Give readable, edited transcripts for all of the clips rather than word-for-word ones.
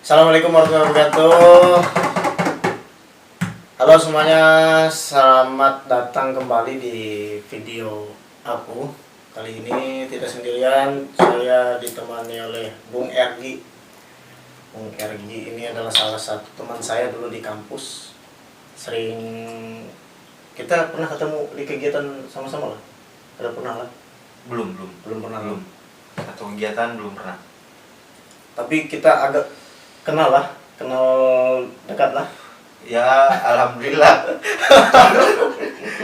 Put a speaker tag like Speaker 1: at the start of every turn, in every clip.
Speaker 1: Assalamualaikum warahmatullahi wabarakatuh. Halo semuanya, selamat datang kembali di video aku. Kali ini tidak sendirian, saya ditemani oleh Bung Ergi. Bung Ergi ini adalah salah satu teman saya dulu di kampus. Sering kita pernah ketemu di kegiatan sama-sama lah. Ada pernah lah?
Speaker 2: Belum
Speaker 1: Pernah.
Speaker 2: Satu kegiatan belum pernah.
Speaker 1: Tapi kita agak kenal dekat lah.
Speaker 2: Ya alhamdulillah.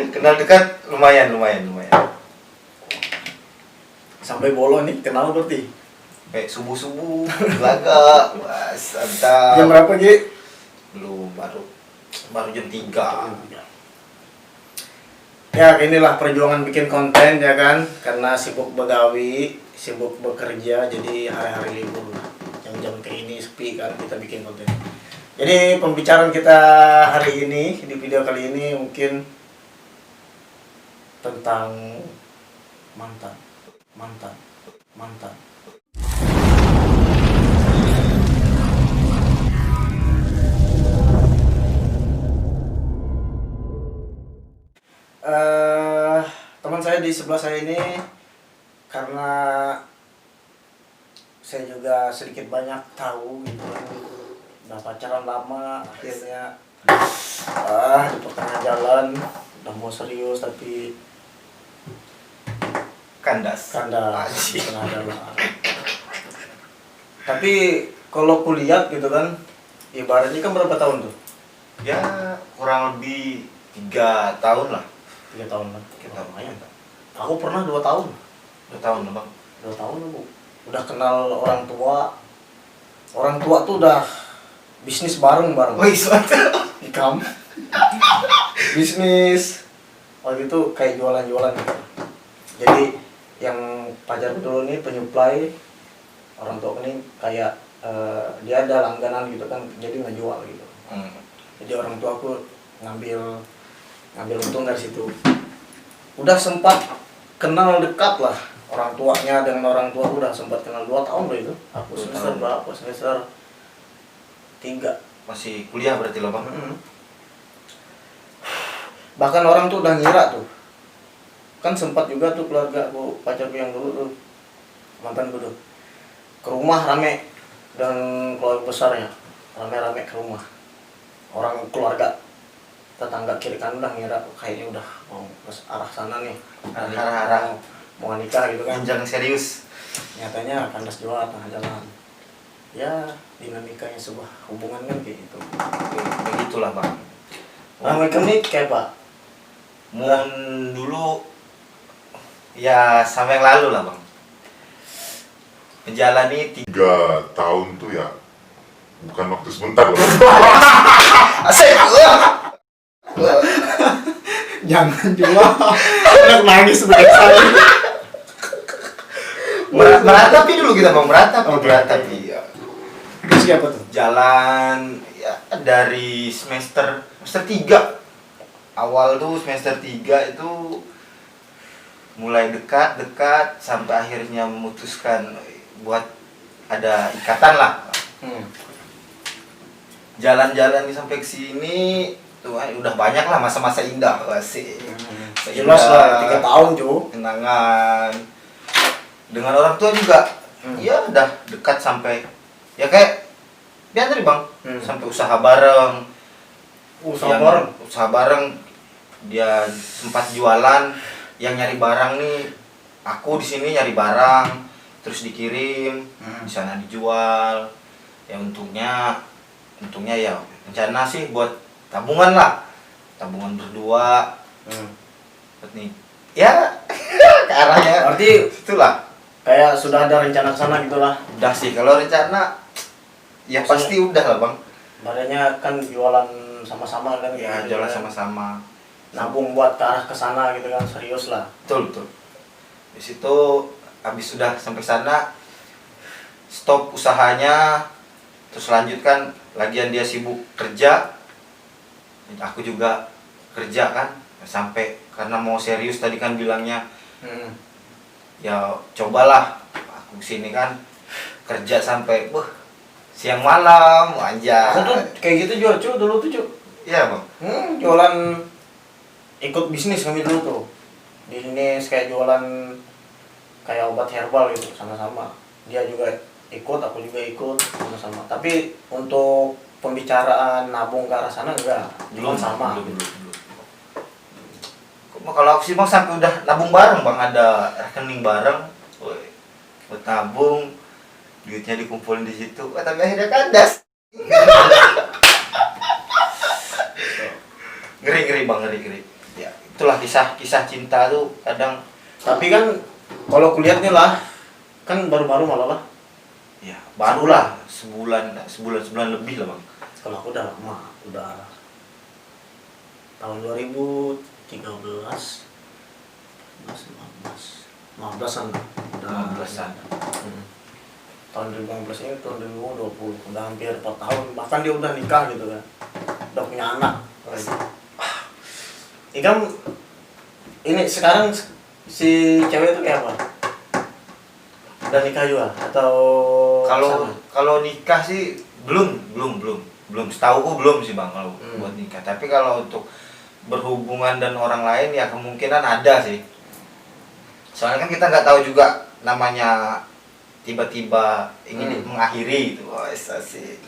Speaker 2: Kenal dekat lumayan.
Speaker 1: Sampai bolo nih kenal berarti.
Speaker 2: Kayak subuh laga mas
Speaker 1: Jam berapa Ji?
Speaker 2: belum baru jam 3.
Speaker 1: Ya inilah perjuangan bikin konten ya kan, karena sibuk begawi, sibuk bekerja, jadi hari-hari libur lah. Jam-jam kayak ini sepi kan, kita bikin konten. Jadi pembicaraan kita hari ini di video kali ini mungkin tentang mantan. Teman saya di sebelah saya ini, karena saya juga sedikit banyak tahu gitu kan, udah pacaran lama, akhirnya di pertengahan jalan udah mau serius tapi
Speaker 2: Kandas.
Speaker 1: tengah jalan. Tapi kalau kuliah gitu kan, ibaratnya kan berapa tahun tuh?
Speaker 2: Ya kurang lebih 3 tahun lah.
Speaker 1: 3 tahun lah.
Speaker 2: Kita lumayan.
Speaker 1: Aku pernah 2 tahun.
Speaker 2: 2 tahun lah bang.
Speaker 1: 2 tahun Bu. Udah kenal orang tua. Orang tua tuh udah bisnis bareng.
Speaker 2: Wih suatu.
Speaker 1: Ikam. Bisnis. Waktu itu kayak jualan-jualan gitu. Jadi yang pacar dulu nih penyuplai, orang tua ini kayak dia ada langganan gitu kan, jadi ngejual gitu. Jadi orang tua aku ngambil untung dari situ. Udah sempat kenal dekat lah orang tuanya dengan orang tua, udah sempat kenal 2 tahun loh itu. Aku semester berapa? Semester 3.
Speaker 2: Masih kuliah berarti lah bang.
Speaker 1: Bahkan orang tuh udah ngira tuh. Kan sempat juga tuh keluarga aku, pacarku yang dulu tuh, mantanku tuh, ke rumah rame dan keluarga besarnya rame-rame ke rumah. Orang keluarga tetangga kiri kanan udah ngira kayaknya udah mau ke arah sana nih,
Speaker 2: Arah-arah
Speaker 1: mau nikah gitu kan.
Speaker 2: jenjang serius.
Speaker 1: Nyatanya kandas jual tengah jalan. Ya dinamikanya sebuah hubungan kan kayak gitu.
Speaker 2: Begitulah bang.
Speaker 1: Nah mereka nih kayak apa?
Speaker 2: Dulu ya sama yang lalu lah bang. Menjalani
Speaker 3: 3 tahun tuh ya bukan waktu sebentar loh.
Speaker 2: Asik.
Speaker 1: Jangan juga anak nangis sebagai saya.
Speaker 2: Meratapi dulu kita bang, meratapi. Ya.
Speaker 1: Terus siapa tuh?
Speaker 2: Jalan ya dari semester 3. Awal tuh semester 3 itu mulai dekat sampai akhirnya memutuskan buat ada ikatan lah. Jalan-jalan sampai ke sini tuh udah banyak lah masa-masa indah sih.
Speaker 1: Jelas lah 3 tahun cu.
Speaker 2: Kenangan dengan orang tua juga. Ya udah dekat sampai ya kayak biar tadi bang, sampai usaha bareng. Usaha bareng. Dia sempat jualan, yang nyari barang nih aku di sini nyari barang terus dikirim, di sana dijual. Ya untungnya ya rencana sih buat tabungan lah, tabungan berdua. Buat nih ya ke arahnya
Speaker 1: Berarti
Speaker 2: itulah,
Speaker 1: kayak sudah ada rencana kesana gitulah.
Speaker 2: udah sih kalau rencana ya pasti udah lah bang.
Speaker 1: Badannya kan jualan sama-sama kan.
Speaker 2: Ya
Speaker 1: gitu
Speaker 2: jualan
Speaker 1: kan.
Speaker 2: sama-sama,
Speaker 1: Nabung buat ke arah kesana gitu kan, serius lah.
Speaker 2: betul. Di situ habis sudah sampai sana stop usahanya, terus lanjutkan lagian dia sibuk kerja, aku juga kerja kan, sampai karena mau serius tadi kan bilangnya. Ya cobalah aku sini kan kerja sampai siang malam aja.
Speaker 1: Aku tuh kayak gitu juga cu dulu tuh cu.
Speaker 2: Iya bang.
Speaker 1: Jualan ikut bisnis kami dulu tuh. Bisnis kayak jualan kayak obat herbal gitu sama-sama. Dia juga ikut, aku juga ikut sama-sama. Tapi untuk pembicaraan nabung ke arah sana enggak,
Speaker 2: Belum
Speaker 1: sama.
Speaker 2: belum. Kalau aku sih bang sampai udah nabung bareng bang, ada rekening bareng, woi, buat nabung, duitnya dikumpulin di situ, tapi akhirnya kandas. Ngeri bang, ngeri. Ya itulah kisah cinta tuh kadang.
Speaker 1: Tapi kan kalau kulihat nih lah, kan baru-baru malah lah.
Speaker 2: Ya barulah sebulan lebih lah bang.
Speaker 1: Kalau aku udah lama, udah tahun 2013, 15-an udah
Speaker 2: 15-an.
Speaker 1: Tahun 2015 ini tahun 2020 udah hampir 4 tahun, bahkan dia udah nikah gitu kan, udah punya anak. Ikam ini sekarang si cewek itu kayak apa? Udah nikah juga atau
Speaker 2: Kalau nikah sih belum. Setauku belum sih bang kalau buat nikah. Tapi kalau untuk berhubungan dan orang lain ya kemungkinan ada sih. Soalnya kan kita nggak tahu juga namanya tiba-tiba ingin mengakhiri gitu. Wah, sih.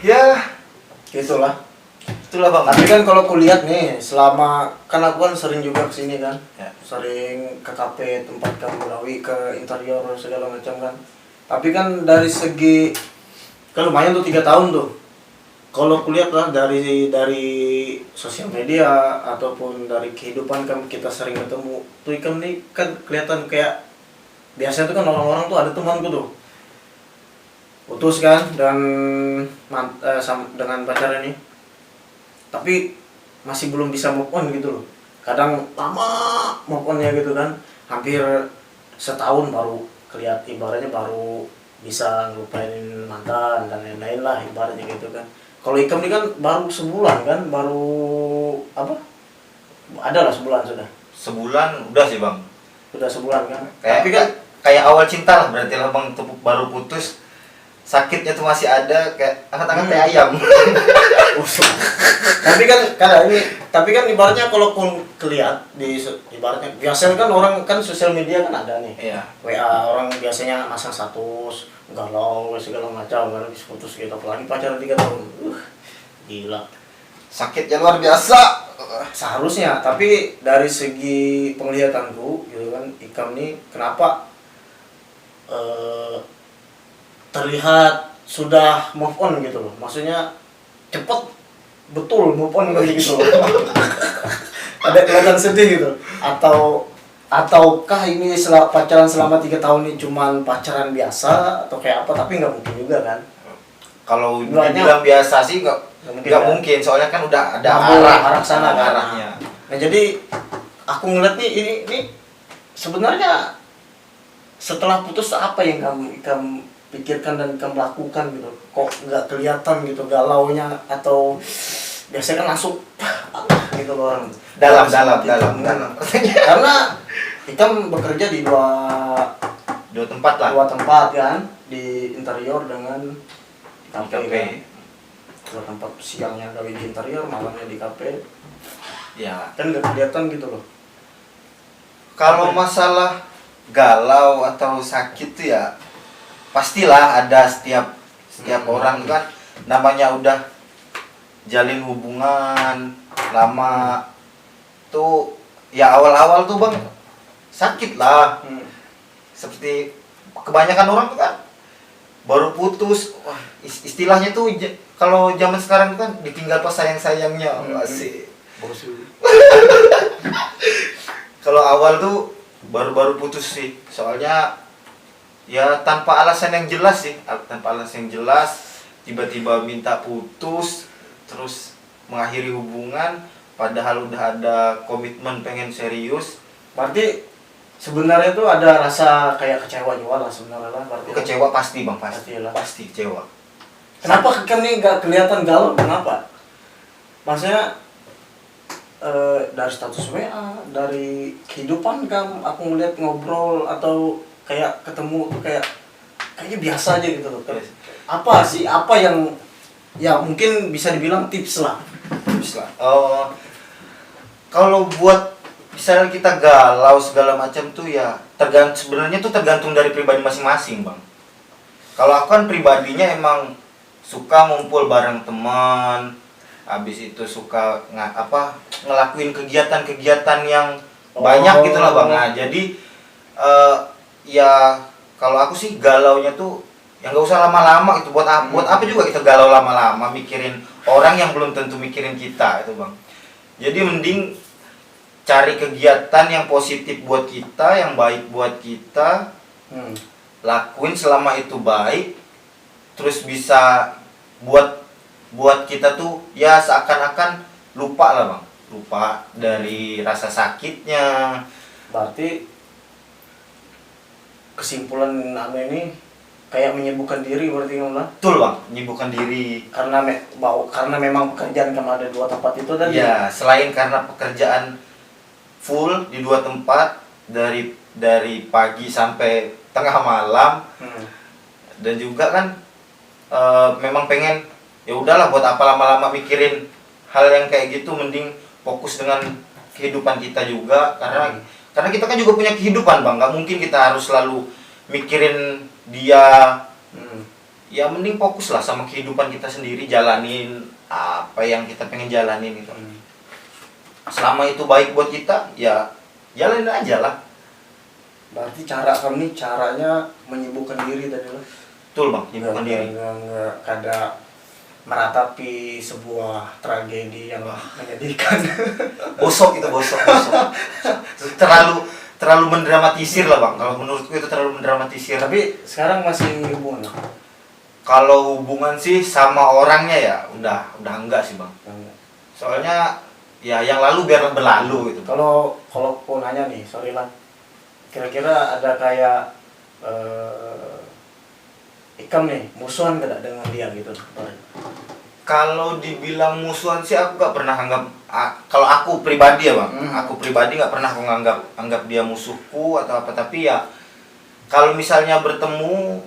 Speaker 2: Ya,
Speaker 1: gitulah.
Speaker 2: itulah bang.
Speaker 1: Tapi kan kalau kulihat nih, selama kan aku kan sering juga kesini kan,
Speaker 2: Ya.
Speaker 1: sering ke kafe tempat kamu gawi, ke interior segala macam kan. Tapi kan dari segi kan lumayan tuh 3 tahun tuh. Kalau kulihat lah dari sosial media ataupun dari kehidupan kan kita sering ketemu. Tuh Ikam nih kan kelihatan kayak biasanya tuh kan orang-orang tuh ada temanku tuh putus kan dan dengan pacar ini. Tapi masih belum bisa move on gitu loh. Kadang lama move onnya gitu kan. Hampir setahun baru kelihatan, ibaratnya baru bisa ngelupain mantan dan lain-lain lah ibaratnya gitu kan. Kalau Ikam ini kan baru sebulan kan, baru apa? Ada lah sebulan sudah.
Speaker 2: Sebulan udah sih bang.
Speaker 1: Sudah sebulan kan.
Speaker 2: Kayak,
Speaker 1: Tapi kan
Speaker 2: kayak awal cinta lah berarti lah bang, baru putus. Sakitnya tuh masih ada, kayak angkat-angkat teh ayam.
Speaker 1: tapi kan ibaratnya kalau kelihat di ibaratnya biasanya kan orang kan sosial media kan ada nih.
Speaker 2: Iya.
Speaker 1: WA orang biasanya masang status galau segala macam kan habis putus gitu, apalagi pacaran 3 tahun. Gila.
Speaker 2: Sakitnya luar biasa.
Speaker 1: Seharusnya, tapi dari segi penglihatanku gitu kan, Ikam nih kenapa terlihat sudah move on gitu loh, maksudnya cepet betul move on gitu loh. Ada kelihatan sedih gitu, ataukah ini pacaran selama 3 tahun ini cuman pacaran biasa atau kayak apa, tapi nggak mungkin juga kan.
Speaker 2: Kalau dibilang biasa sih nggak mungkin, soalnya kan udah ada
Speaker 1: arah sana kan.
Speaker 2: arahnya.
Speaker 1: Nah jadi aku ngeliat nih ini sebenarnya setelah putus apa yang kamu pikirkan dan kamu lakukan gitu, kok nggak kelihatan gitu galaunya, atau biasanya kan langsung gitu loh orang
Speaker 2: dalam
Speaker 1: karena kita bekerja di
Speaker 2: dua tempat lah,
Speaker 1: dua tempat kan, di interior dengan kafe kan. Dua tempat, siangnya gawe di interior, malamnya di kafe
Speaker 2: ya
Speaker 1: kan nggak kelihatan gitu loh.
Speaker 2: Kalau masalah galau atau sakit tuh ya pastilah ada setiap orang kan, namanya udah jalin hubungan lama tuh ya awal-awal tuh bang sakit lah. Seperti kebanyakan orang tuh kan baru putus, wah, istilahnya tuh kalau zaman sekarang tuh kan ditinggal pas sayang-sayangnya. Asik. Kalau awal tuh baru putus sih, soalnya ya tanpa alasan yang jelas tiba-tiba minta putus terus mengakhiri hubungan padahal udah ada komitmen pengen serius.
Speaker 1: Berarti sebenarnya tuh ada rasa kayak kecewa juga lah sebenarnya lah. Berarti
Speaker 2: Kecewa pasti bang,
Speaker 1: Pastilah.
Speaker 2: pasti kecewa.
Speaker 1: Kenapa kamu nggak kelihatan galau? Kenapa? Maksudnya dari status WA, dari kehidupan kamu, aku ngeliat ngobrol atau kayak ketemu tuh kayak kayaknya biasa aja gitu loh. Apa sih, apa yang ya mungkin bisa dibilang tips lah.
Speaker 2: Tips lah. Kalau buat misalnya kita galau segala macam tuh ya sebenarnya tuh tergantung dari pribadi masing-masing, Bang. Kalau aku kan pribadinya emang suka ngumpul bareng teman, habis itu suka ngelakuin kegiatan-kegiatan yang banyak gitu lah, Bang. Nah, jadi ya kalau aku sih galaunya tuh ya nggak usah lama-lama itu, buat apa juga kita galau lama-lama mikirin orang yang belum tentu mikirin kita itu, Bang. Jadi mending cari kegiatan yang positif buat kita, yang baik buat kita, lakuin selama itu baik, terus bisa buat kita tuh ya seakan-akan lupa lah, Bang, lupa dari rasa sakitnya.
Speaker 1: Berarti kesimpulan ini kayak menyibukkan diri berarti kan lah.
Speaker 2: Betul, Bang, menyibukkan diri.
Speaker 1: Karena memang pekerjaan kamu ada 2 tempat itu tadi.
Speaker 2: Ya, selain karena pekerjaan full di 2 tempat dari pagi sampai tengah malam, dan juga kan memang pengen ya udahlah, buat apa lama-lama mikirin hal yang kayak gitu, mending fokus dengan kehidupan kita juga, karena kita kan juga punya kehidupan, Bang. Nggak mungkin kita harus selalu mikirin dia. Ya mending fokus lah sama kehidupan kita sendiri, jalanin apa yang kita pengen jalanin gitu. Selama itu baik buat kita, ya jalanin aja lah.
Speaker 1: Berarti caranya menyibukkan diri tadi lah.
Speaker 2: Betul, Bang, menyibukkan diri.
Speaker 1: Nggak ada meratapi sebuah tragedi yang menyedihkan.
Speaker 2: Bosok. Terlalu mendramatisir lah, Bang. Kalau menurutku itu terlalu mendramatisir.
Speaker 1: Tapi sekarang masih hubungan.
Speaker 2: Kalau hubungan sih sama orangnya ya udah enggak sih, Bang. Soalnya ya yang lalu biar berlalu gitu.
Speaker 1: Kalau aku nanya nih, sorry lah, kira-kira ada kayak Ikam nih musuhan gak dengan dia gitu?
Speaker 2: Kalau dibilang musuhan sih aku gak pernah anggap, kalau aku pribadi ya, Bang, aku pribadi gak pernah aku anggap dia musuhku atau apa. Tapi ya kalau misalnya ketemu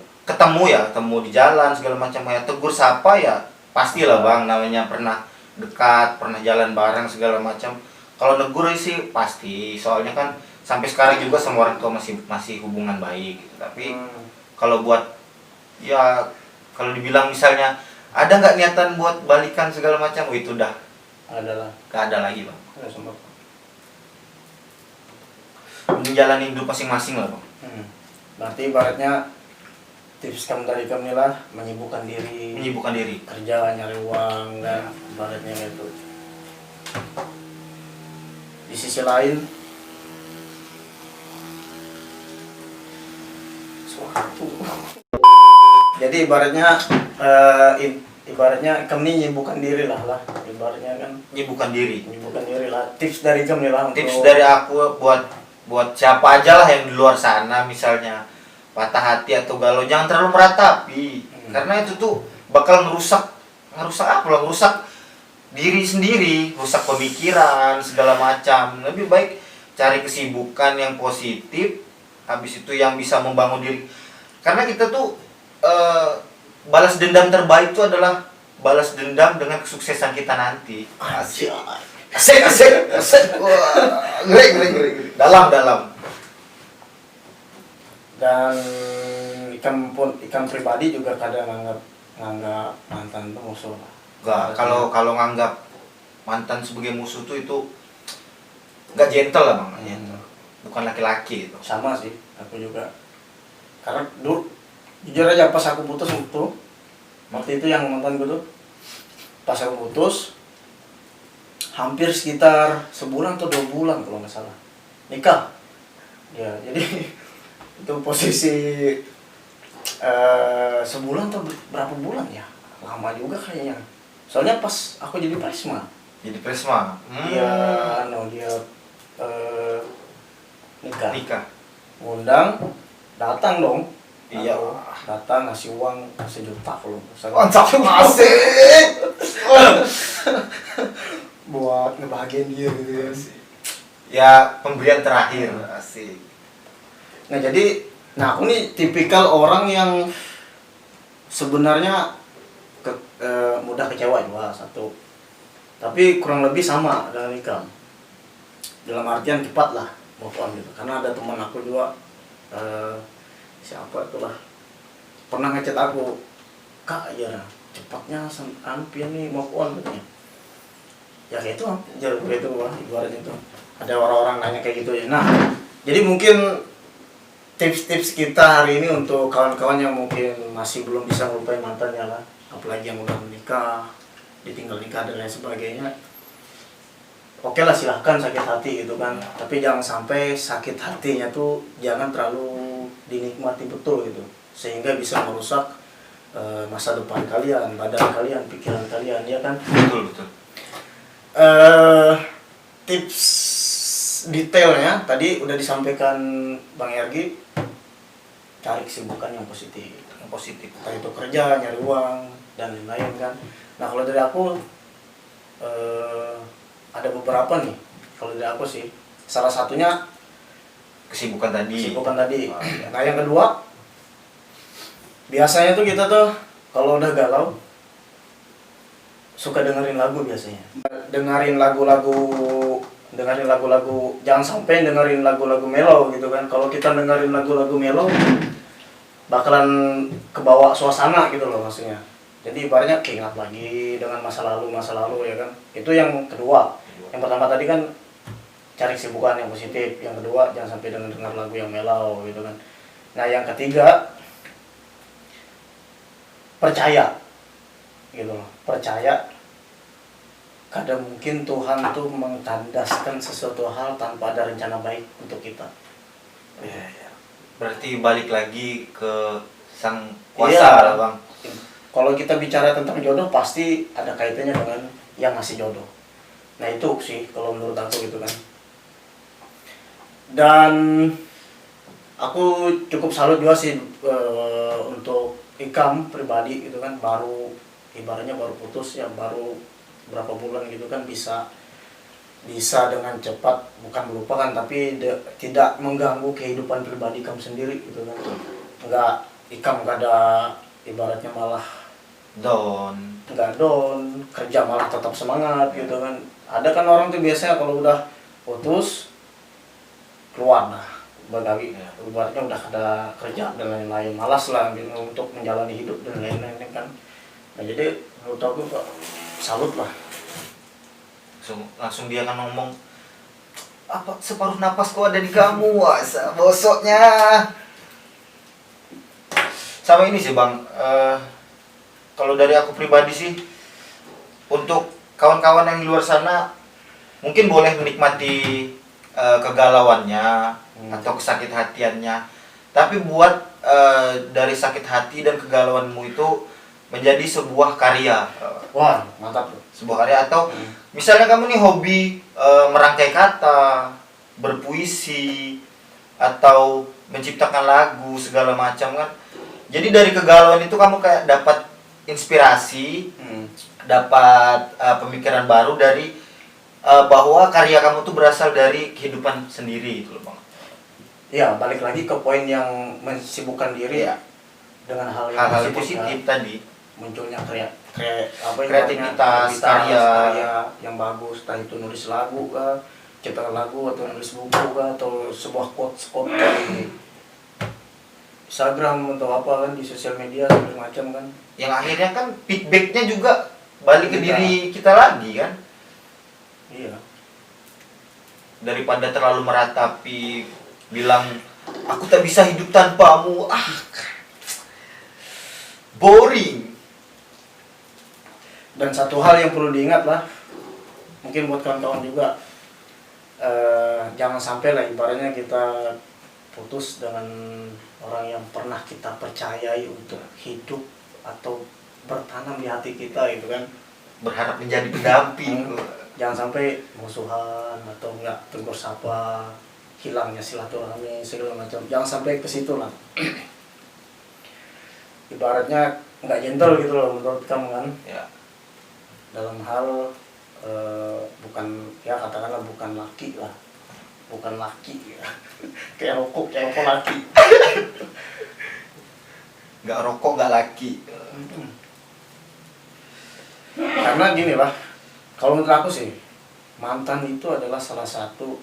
Speaker 2: di jalan segala macam, ya tegur sapa ya pastilah, Bang, namanya pernah dekat, pernah jalan bareng segala macam. Kalau negur sih pasti, soalnya kan sampai sekarang juga sama orang tua masih hubungan baik gitu. Tapi kalau dibilang misalnya ada nggak niatan buat balikan segala macam, itu udah nggak ada lagi, Bang. Menjalani hidup masing-masing lah, Bang.
Speaker 1: Berarti ibaratnya tips dari kami lah menyibukkan diri, kerja, nyari uang, dan ibaratnya itu. Di sisi lain suatu. Jadi ibaratnya kami menyibukkan diri lah, ibaratnya kan menyibukkan diri lah. Tips dari kami lah.
Speaker 2: Tips dari aku buat siapa aja lah yang di luar sana, misalnya patah hati atau galau, jangan terlalu meratapi. Karena itu tuh bakal ngerusak diri sendiri, rusak pemikiran segala macam. Lebih baik cari kesibukan yang positif, habis itu yang bisa membangun diri. Karena kita tuh balas dendam terbaik itu adalah balas dendam dengan kesuksesan kita nanti. Asik. Wah, ngeri. Dalam.
Speaker 1: Dan ikan pribadi juga kadang nganggap mantan itu musuh.
Speaker 2: Enggak, kalau nganggap mantan sebagai musuh tuh itu enggak gentle lah, Bang. Bukan laki-laki itu.
Speaker 1: Sama sih, aku juga. Karena dulu jujur aja pas aku putus waktu itu yang mantan gue tuh, pas aku putus hampir sekitar sebulan atau 2 bulan kalau nggak salah nikah ya. Jadi itu posisi sebulan atau berapa bulan ya, lama juga kayaknya. Soalnya pas aku jadi Prisma. Dia nikah. Ngundang, datang dong.
Speaker 2: Iya.
Speaker 1: Datang ngasih uang 1 juta kalau.
Speaker 2: Mantap, asik.
Speaker 1: Buat ngebahagiain dia gitu ya.
Speaker 2: Ya, pemberian terakhir. Asik.
Speaker 1: Nah, jadi Nah aku nih tipikal orang yang sebenarnya mudah kecewa juga satu, tapi kurang lebih sama dengan Ikram, dalam artian cepat lah move on gitu. Karena ada teman aku juga, siapa itulah, pernah ngechat aku, kak ya cepatnya hampir nih move on katanya. Ya kayak itu jalur itu lah ibaratnya itu. Ada orang-orang nanya kayak gitu ya. Nah jadi mungkin tips-tips kita hari ini untuk kawan-kawan yang mungkin masih belum bisa melupain mantannya lah, apalagi yang udah menikah, ditinggal nikah dan lain sebagainya. Oke lah silahkan sakit hati gitu kan, tapi jangan sampai sakit hatinya tuh jangan terlalu dinikmati betul gitu, sehingga bisa merusak masa depan kalian, badan kalian, pikiran kalian, ya kan?
Speaker 2: Betul.
Speaker 1: Tips detailnya tadi udah disampaikan Bang Ergi. Cari kesibukan yang positif, entah itu kerja, nyari uang dan lain-lain kan. Nah kalau dari aku ada beberapa nih. Kalau dari aku sih salah satunya
Speaker 2: Kesibukan tadi.
Speaker 1: Nah yang kedua, biasanya tuh kita tuh kalau udah galau suka dengerin lagu biasanya. Dengerin lagu-lagu, jangan sampai dengerin lagu-lagu mellow gitu kan. Kalau kita dengerin lagu-lagu mellow bakalan kebawa suasana gitu loh maksudnya. Jadi ibaratnya keingat lagi dengan masa lalu ya kan. Itu yang kedua. Yang pertama tadi kan cari kesibukan yang positif. Yang kedua jangan sampai dengar lagu yang mellow gitu kan. Nah yang ketiga, percaya gitu loh. Percaya kadang mungkin Tuhan tuh mengtandaskan sesuatu hal tanpa ada rencana baik untuk kita.
Speaker 2: Berarti balik lagi ke Sang Kuasa lah Bang.
Speaker 1: Kalau kita bicara tentang jodoh pasti ada kaitannya dengan yang ngasih jodoh. Nah itu sih kalau menurut aku gitu kan. Dan aku cukup salut juga sih untuk Ikam pribadi gitu kan, ibaratnya baru putus ya, baru berapa bulan gitu kan bisa dengan cepat, bukan melupakan tapi tidak mengganggu kehidupan pribadi kamu sendiri gitu kan. Ikam nggak ada ibaratnya malah nggak down, kerja malah tetap semangat gitu kan. Ada kan orang tuh biasanya kalau udah putus keluar lah bagawi, ibaratnya udah ada kerja dan lain-lain, malas lah gitu, untuk menjalani hidup dan lain-lain kan. Nah jadi menurut aku salut lah.
Speaker 2: Langsung dia kan ngomong, apa separuh napasku ada di kamu, wasa bosoknya. Sama ini sih Bang, kalau dari aku pribadi sih, untuk kawan-kawan yang di luar sana mungkin boleh menikmati kegalauannya atau kesakit hatiannya, tapi buat dari sakit hati dan kegalauanmu itu menjadi sebuah karya.
Speaker 1: Wah mantap tuh.
Speaker 2: Sebuah karya, atau misalnya kamu nih hobi merangkai kata, berpuisi, atau menciptakan lagu segala macam kan. Jadi dari kegalauan itu kamu kayak dapat inspirasi, dapat pemikiran baru dari bahwa karya kamu tuh berasal dari kehidupan sendiri gitu loh Bang.
Speaker 1: Ya balik lagi ke poin yang mensibukkan diri ya dengan hal-hal
Speaker 2: positif tadi.
Speaker 1: Munculnya
Speaker 2: kreativitas, karya
Speaker 1: yang bagus, entah itu nulis lagu kah, ciptakan lagu atau nulis buku kah, atau sebuah quotes di Instagram atau apa kan, di sosial media segala macam kan.
Speaker 2: Yang akhirnya kan feedbacknya juga balik ke diri kita lagi kan.
Speaker 1: Iya.
Speaker 2: Daripada terlalu meratapi, bilang aku tak bisa hidup tanpamu, boring.
Speaker 1: Dan satu hal yang perlu diingat lah, mungkin buat kawan-kawan juga, jangan sampai lah ibaratnya kita putus dengan orang yang pernah kita percayai untuk hidup atau bertanam di hati kita gitu kan,
Speaker 2: berharap menjadi pendamping.
Speaker 1: Jangan sampai musuhan atau enggak tegur sapa, hilangnya silaturahmi segala macam, jangan sampai ke situ lah. Ibaratnya nggak gentle gitu loh menurut kamu kan
Speaker 2: ya.
Speaker 1: Dalam hal bukan ya katakanlah bukan laki lah, bukan laki ya. Kayak rokok laki.
Speaker 2: Nggak rokok nggak laki.
Speaker 1: Karena gini lah, kalau menurut aku sih, mantan itu adalah salah satu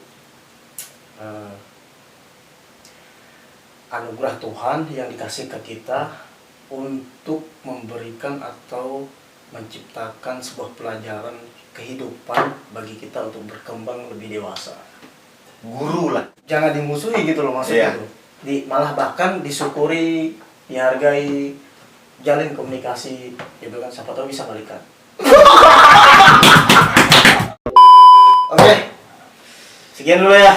Speaker 1: anugerah Tuhan yang dikasih ke kita untuk memberikan atau menciptakan sebuah pelajaran kehidupan bagi kita untuk berkembang lebih dewasa.
Speaker 2: Guru lah.
Speaker 1: Jangan dimusuhi gitu loh maksudnya
Speaker 2: Iya.
Speaker 1: tuh. Malah bahkan disyukuri, dihargai, jalin komunikasi gitu kan, siapa tahu bisa balikan. Oke. Sekian dulu ya.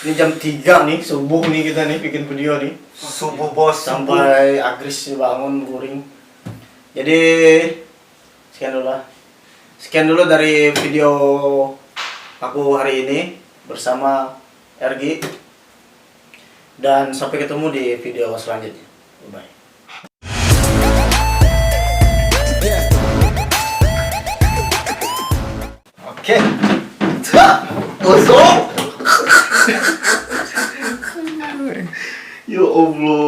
Speaker 1: Ini jam 3 nih, subuh nih kita nih bikin video nih.
Speaker 2: Subuh bos.
Speaker 1: Sampai Agris bangun guring. Jadi sekian dulu lah. Sekian dulu dari video aku hari ini bersama RG. Dan sampai ketemu di video selanjutnya. Bye.
Speaker 2: Oke. Gosok.
Speaker 1: Ya Allah.